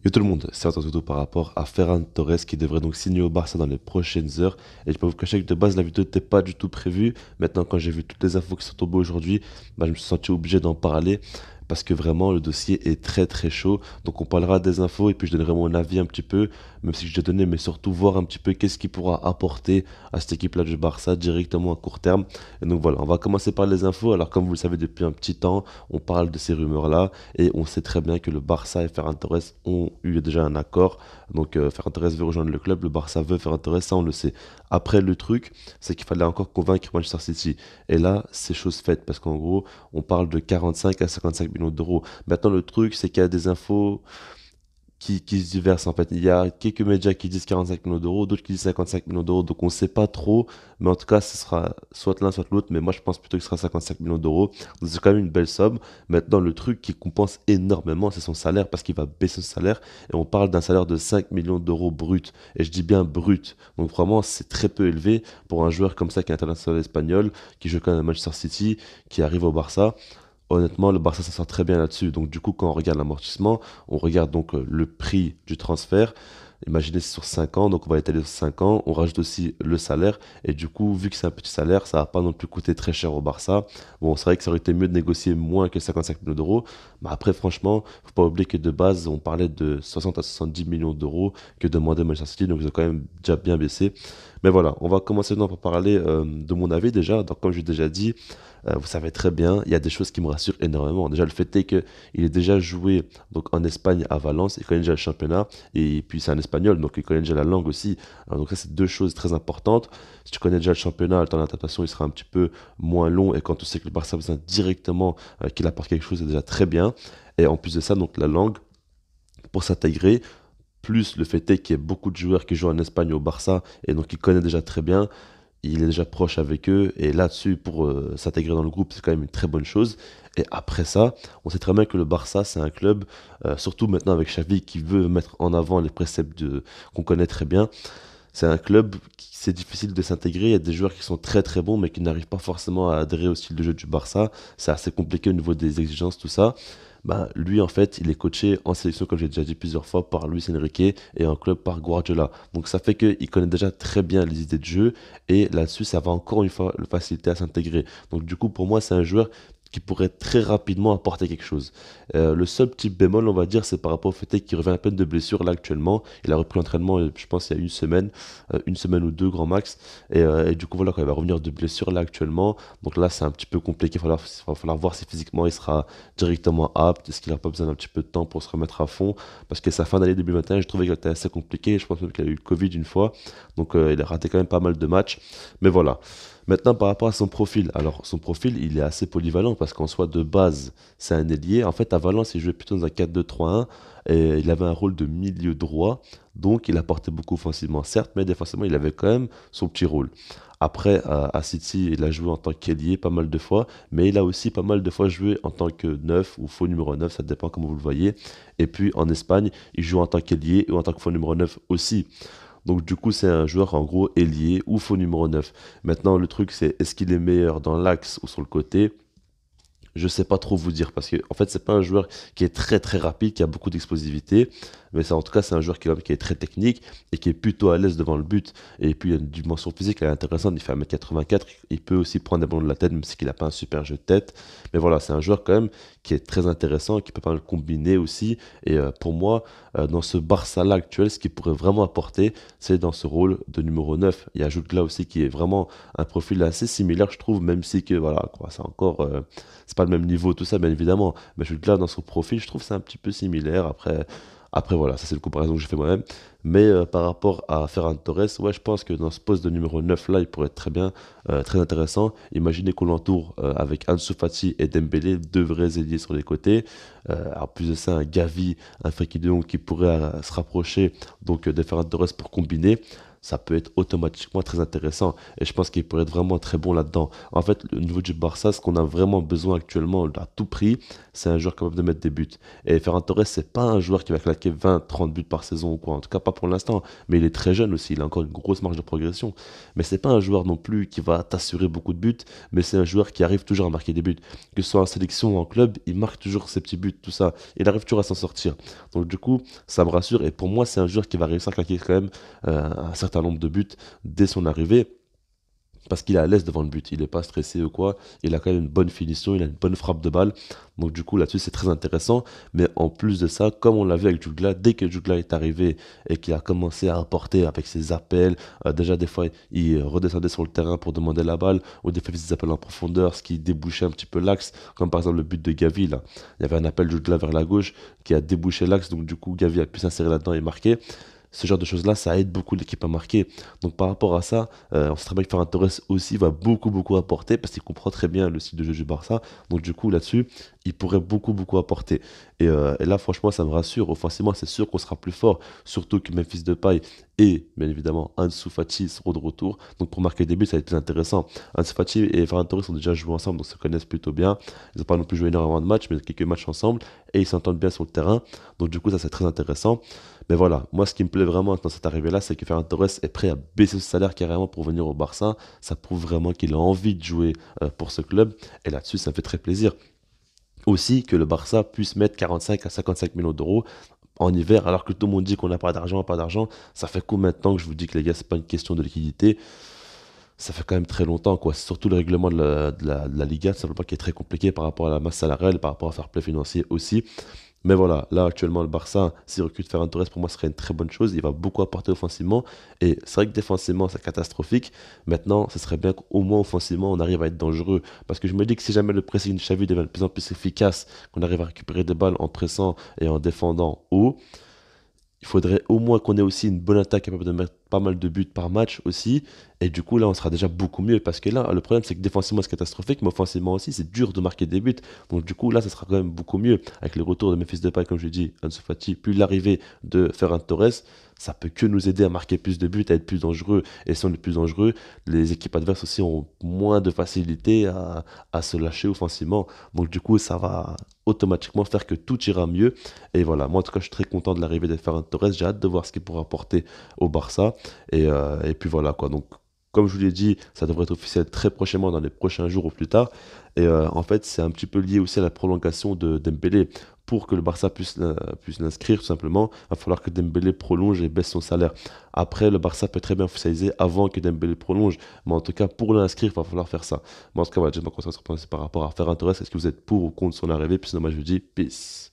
Et tout le monde, c'est surtout par rapport à Ferran Torres qui devrait donc signer au Barça dans les prochaines heures. Et je peux vous cacher que de base la vidéo n'était pas du tout prévue. Maintenant, quand j'ai vu toutes les infos qui sont tombées aujourd'hui, bah, je me suis senti obligé d'en parler parce que vraiment le dossier est très très chaud. Donc on parlera des infos et puis je donnerai mon avis un petit peu, même si je l'ai donné, mais surtout voir un petit peu qu'est-ce qu'il pourra apporter à cette équipe-là du Barça directement à court terme. Et donc voilà, on va commencer par les infos. Alors comme vous le savez depuis un petit temps, on parle de ces rumeurs-là. Et on sait très bien que le Barça et Ferran Torres ont eu déjà un accord. Donc Ferran Torres veut rejoindre le club, le Barça veut Ferran Torres, ça on le sait. Après le truc, c'est qu'il fallait encore convaincre Manchester City. Et là, c'est chose faite parce qu'en gros, on parle de 45 à 55 millions d'euros. Maintenant, le truc, c'est qu'il y a des infos qui se diversent en fait. Il y a quelques médias qui disent 45 millions d'euros, d'autres qui disent 55 millions d'euros, donc on ne sait pas trop, mais en tout cas ce sera soit l'un soit l'autre, mais moi je pense plutôt que ce sera 55 millions d'euros, donc c'est quand même une belle somme. Maintenant le truc qui compense énormément c'est son salaire, parce qu'il va baisser son salaire, et on parle d'un salaire de 5 millions d'euros brut, et je dis bien brut, donc vraiment c'est très peu élevé pour un joueur comme ça qui est international espagnol, qui joue quand même à Manchester City, qui arrive au Barça. Honnêtement, le Barça s'en sort très bien là-dessus. Donc, du coup, quand on regarde l'amortissement, on regarde donc le prix du transfert. Imaginez, c'est sur 5 ans, donc on va étaler sur 5 ans. On rajoute aussi le salaire. Et du coup, vu que c'est un petit salaire, ça va pas non plus coûter très cher au Barça. Bon, c'est vrai que ça aurait été mieux de négocier moins que 55 millions d'euros. Mais après, franchement, faut pas oublier que de base, on parlait de 60 à 70 millions d'euros que demandait Manchester City. Donc, ils ont quand même déjà bien baissé. Mais voilà, on va commencer maintenant par parler de mon avis déjà. Donc, comme je l'ai déjà dit, vous savez très bien, il y a des choses qui me rassurent énormément. Déjà, le fait est qu'il est déjà joué donc, en Espagne à Valence, il connaît déjà le championnat, et puis c'est un espagnol, donc il connaît déjà la langue aussi. Donc ça, c'est deux choses très importantes. Si tu connais déjà le championnat, le temps d'adaptation, il sera un petit peu moins long, et quand tu sais que le Barça a besoin directement qu'il apporte quelque chose, c'est déjà très bien. Et en plus de ça, donc la langue, pour s'intégrer, plus le fait est qu'il y ait beaucoup de joueurs qui jouent en Espagne au Barça, et donc il connaît déjà très bien, il est déjà proche avec eux, et là-dessus, pour s'intégrer dans le groupe, c'est quand même une très bonne chose. Et après ça, on sait très bien que le Barça, c'est un club, surtout maintenant avec Xavi, qui veut mettre en avant les préceptes qu'on connaît très bien. C'est un club qui c'est difficile de s'intégrer. Il y a des joueurs qui sont très très bons, mais qui n'arrivent pas forcément à adhérer au style de jeu du Barça. C'est assez compliqué au niveau des exigences, tout ça. Ben, lui, en fait, il est coaché en sélection, comme j'ai déjà dit plusieurs fois, par Luis Enrique et en club par Guardiola. Donc ça fait qu'il connaît déjà très bien les idées de jeu et là-dessus, ça va encore une fois le faciliter à s'intégrer. Donc du coup, pour moi, c'est un joueur qui pourrait très rapidement apporter quelque chose. Le seul petit bémol, on va dire, c'est par rapport au fait qu'il revient à peine de blessure là actuellement. Il a repris l'entraînement, je pense, il y a une semaine ou deux grand max. Et du coup, voilà, quand il va revenir de blessure là actuellement, donc là, c'est un petit peu compliqué. Il va falloir voir si physiquement il sera directement apte. Est-ce qu'il n'a pas besoin d'un petit peu de temps pour se remettre à fond? Parce que sa fin d'année 2021, je trouvais qu'elle était assez compliquée. Je pense même qu'il a eu le Covid une fois. Donc, il a raté quand même pas mal de matchs. Mais voilà. Maintenant, par rapport à son profil, alors son profil, il est assez polyvalent parce qu'en soi, de base, c'est un ailier. En fait, à Valence, il jouait plutôt dans un 4-2-3-1 et il avait un rôle de milieu droit, donc il apportait beaucoup offensivement, certes, mais défensivement, il avait quand même son petit rôle. Après, à City, il a joué en tant qu'ailier pas mal de fois, mais il a aussi pas mal de fois joué en tant que neuf ou faux numéro 9, ça dépend comment vous le voyez. Et puis en Espagne, il joue en tant qu'ailier ou en tant que faux numéro 9 aussi. Donc du coup, c'est un joueur en gros ailier ou faux numéro 9. Maintenant, le truc, c'est est-ce qu'il est meilleur dans l'axe ou sur le côté? Je sais pas trop vous dire parce que en fait c'est pas un joueur qui est très très rapide, qui a beaucoup d'explosivité, mais en tout cas c'est un joueur qui est très technique et qui est plutôt à l'aise devant le but. Et puis il a une dimension physique elle est intéressante, il fait 1m84, il peut aussi prendre des ballons de la tête même si il n'a pas un super jeu de tête. Mais voilà, c'est un joueur quand même qui est très intéressant, qui peut pas mal combiner aussi. Et pour moi, dans ce Barça-là actuel, ce qu'il pourrait vraiment apporter, c'est dans ce rôle de numéro 9. Il y a Jude Gla aussi qui est vraiment un profil assez similaire je trouve, même si que voilà, quoi, c'est encore... c'est pas le même niveau, tout ça, bien évidemment. Mais je là dans son profil, je trouve que c'est un petit peu similaire. Après voilà, ça c'est une comparaison que j'ai fait moi-même. Mais par rapport à Ferran Torres, ouais, je pense que dans ce poste de numéro 9 là, il pourrait être très bien, très intéressant. Imaginez qu'on l'entoure avec Ansu Fati et Dembélé, deux vrais ailiers sur les côtés. En plus de ça, un Gavi, un Frenkie de Jong qui pourrait se rapprocher donc de Ferran Torres pour combiner. ça peut être automatiquement très intéressant. Et je pense qu'il pourrait être vraiment très bon là-dedans. En fait, au niveau du Barça, ce qu'on a vraiment besoin actuellement à tout prix, c'est un joueur capable de mettre des buts. Et Ferran Torres, c'est pas un joueur qui va claquer 20, 30 buts par saison ou quoi. En tout cas, pas pour l'instant. Mais il est très jeune aussi. Il a encore une grosse marge de progression. Mais c'est pas un joueur non plus qui va t'assurer beaucoup de buts. Mais c'est un joueur qui arrive toujours à marquer des buts. Que ce soit en sélection ou en club, il marque toujours ses petits buts, tout ça. Il arrive toujours à s'en sortir. Donc, du coup, ça me rassure. Et pour moi, c'est un joueur qui va réussir à claquer quand même un certain nombre de buts dès son arrivée. Parce qu'il est à l'aise devant le but, il n'est pas stressé ou quoi, il a quand même une bonne finition, il a une bonne frappe de balle, donc du coup là-dessus c'est très intéressant, mais en plus de ça, comme on l'a vu avec Jugla, dès que Jugla est arrivé et qu'il a commencé à apporter avec ses appels, déjà des fois il redescendait sur le terrain pour demander la balle, ou des fois il faisait des appels en profondeur, ce qui débouchait un petit peu l'axe, comme par exemple le but de Gavi là, il y avait un appel de Jugla vers la gauche qui a débouché l'axe, donc du coup Gavi a pu s'insérer là-dedans et marquer. Ce genre de choses-là, ça aide beaucoup l'équipe à marquer. Donc par rapport à ça, on sait très bien que Ferran Torres aussi va beaucoup apporter parce qu'il comprend très bien le style de jeu du Barça. Donc du coup là-dessus, il pourrait beaucoup apporter. Et là franchement, ça me rassure. Offensivement, c'est sûr qu'on sera plus fort. Surtout que Memphis Depay et bien évidemment Ansu Fati seront de retour. Donc pour marquer des buts, ça va être très intéressant. Ansu Fati et Ferran Torres ont déjà joué ensemble, donc se connaissent plutôt bien. Ils n'ont pas non plus joué énormément de matchs, mais quelques matchs ensemble. Et ils s'entendent bien sur le terrain. Donc du coup, ça c'est très intéressant. Mais voilà, moi ce qui me plaît vraiment dans cette arrivée-là, c'est que Ferran Torres est prêt à baisser ce salaire carrément pour venir au Barça. Ça prouve vraiment qu'il a envie de jouer pour ce club. Et là-dessus, ça me fait très plaisir. Aussi que le Barça puisse mettre 45 à 55 millions d'euros en hiver, alors que tout le monde dit qu'on n'a pas d'argent, pas d'argent. Ça fait combien de temps que je vous dis que les gars, c'est pas une question de liquidité. Ça fait quand même très longtemps, quoi. C'est surtout le règlement de la Liga, tout simplement, qui est très compliqué par rapport à la masse salariale, par rapport à fair play financier aussi. Mais voilà, là actuellement le Barça, s'il recrute Ferran Torres, pour moi ce serait une très bonne chose. Il va beaucoup apporter offensivement. Et c'est vrai que défensivement c'est catastrophique. Maintenant, ce serait bien qu'au moins offensivement on arrive à être dangereux. Parce que je me dis que si jamais le pressing de Xavi devient de plus en plus efficace, qu'on arrive à récupérer des balles en pressant et en défendant haut, il faudrait au moins qu'on ait aussi une bonne attaque capable de mettre pas mal de buts par match aussi. Et du coup, là, on sera déjà beaucoup mieux. Parce que là, le problème, c'est que défensivement, c'est catastrophique, mais offensivement aussi, c'est dur de marquer des buts. Donc, du coup, là, ça sera quand même beaucoup mieux. Avec le retour de Memphis Depay, comme je l'ai dit, Ansu Fati, puis l'arrivée de Ferran Torres, ça peut que nous aider à marquer plus de buts, à être plus dangereux. Et si on est plus dangereux, les équipes adverses aussi ont moins de facilité à se lâcher offensivement. Donc, du coup, ça va automatiquement faire que tout ira mieux. Et voilà, moi, en tout cas, je suis très content de l'arrivée de Ferran Torres. J'ai hâte de voir ce qu'il pourra apporter au Barça. Et puis voilà quoi. Donc, comme je vous l'ai dit, ça devrait être officiel très prochainement, dans les prochains jours ou plus tard. Et en fait, c'est un petit peu lié aussi à la prolongation de Dembélé. Pour que le Barça puisse l'inscrire, tout simplement, il va falloir que Dembélé prolonge et baisse son salaire. Après, le Barça peut très bien officialiser avant que Dembélé prolonge. Mais en tout cas, pour l'inscrire, il va falloir faire ça. Moi, en tout cas, voilà, j'aime pas quoi ça se par rapport à Ferran Torres. Est-ce que vous êtes pour ou contre son arrivée? Puis sinon, moi, je vous dis peace.